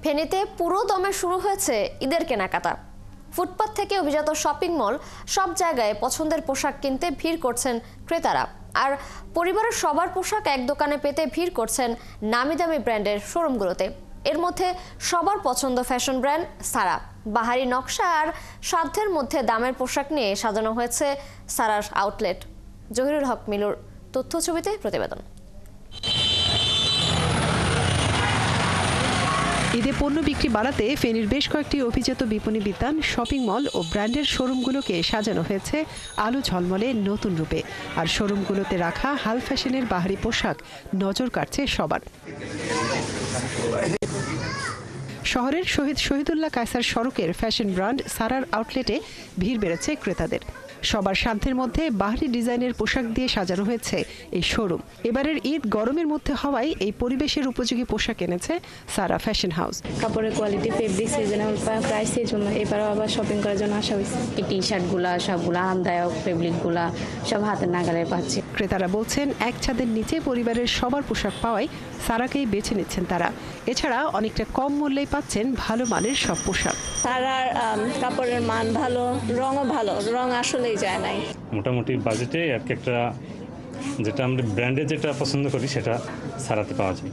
ফেনীতে পুরো দমে শুরু হয়েছে ঈদের কেনাকাটা। ফুটপাত থেকে অভিজাত শপিং মল সব জায়গায় পছন্দের পোশাক কিনতে ভিড় করছেন ক্রেতারা। আর পরিবারের সবার পোশাক এক দোকানে পেতে ভিড় করছেন নামি দামি ব্র্যান্ডের শোরুমগুলোতে। এর মধ্যে সবার পছন্দ ফ্যাশন ব্র্যান্ড সারা। বাহারি নকশা আর সাধ্যের মধ্যে দামের পোশাক নিয়ে সাজানো হয়েছে সারার আউটলেট। জহিরুল হক মিলুর তথ্য ছবিতে প্রতিবেদন। ঈদে পণ্য বিক্রি বাড়াতে ফেনীর বেশ কয়েকটি অভিজাত বিপণী বিতান, শপিং মল ও ব্র্যান্ডের শোরুমগুলোকে সাজানো হয়েছে আলো ঝলমলে নতুন রূপে। আর শোরুমগুলোতে রাখা হাল ফ্যাশনের বাহারি পোশাক নজর কাটছে সবার। শহরের শহীদুল্লাহ কায়সার সড়কের ফ্যাশন ব্র্যান্ড সারার আউটলেটে ভিড় বেড়েছে ক্রেতাদের। সবার সাধ্যের মধ্যে বাহারি ডিজাইনের পোশাক দিয়ে সাজানো হয়েছে এই শোরুম। এবারের ঈদ গরমের মধ্যে হওয়ায় এই পরিবেশের উপযোগী পোশাক এনেছে সারা ফ্যাশন হাউস। কাপড়ের কোয়ালিটি, ফেব্রিক, সিজনেবল প্রাইসের জন্য এবারও আবার শপিং করার জন্য আসা হয়েছে। এই টি শার্টগুলা সবগুলো আরামদায়ক, ফেব্রিকগুলা সব হাতের নাগালে পাচ্ছি। ক্রেতারা বলছেন এক ছাদের নিচে পরিবারের সবার পোশাক পাওয়ায় সারাকেই বেছে নিচ্ছেন তারা। এছাড়া অনেকটা কম মূল্যেই পাচ্ছেন ভালো মানের সব পোশাক। সারার কাপড়ের মান ভালো, রঙও ভালো, রং আসলেই যায় নাই। মোটামুটি বাজেটে একটা যেটা আমরা ব্র্যান্ডে যেটা পছন্দ করি সেটা সারাতে পাওয়া যায়।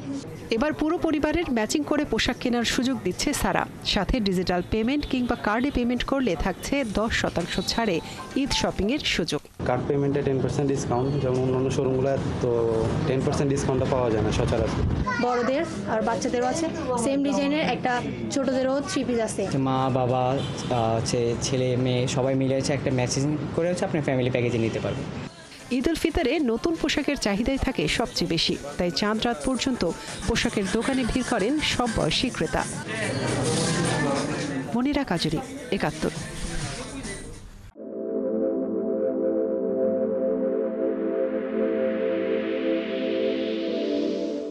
এবার পুরো পরিবারের ম্যাচিং করে পোশাক কেনার সুযোগ দিচ্ছে সারা। সাথে ডিজিটাল পেমেন্ট কিংবা কার্ডে পেমেন্ট করলে থাকছে 10% ছাড়ে ঈদ শপিং এর সুযোগ। কার্ড পেমেন্টে 10% ডিসকাউন্ট, যেমন অন্যান্য শোরুমগুলো তো 10% ডিসকাউন্টটা পাওয়া যায় না সচরাচর। বড়দের আর বাচ্চাদেরও আছে, সেম ডিজাইনের একটা ছোটদেরও 3 পিস আছে। মা বাবা ছেলে মেয়ে সবাই মিলে একটা ম্যাচিং করে আপনি ফ্যামিলি প্যাকেজে নিতে পারবেন। ঈদ উল ফিতরে নতুন পোশাকের চাহিদাই থাকে সবচেয়ে বেশি, তাই চাঁদ রাত পর্যন্ত পোশাকের দোকানে ভিড় করেন সব বয়সী ক্রেতা। মনিরা কাজুরি, ৭১।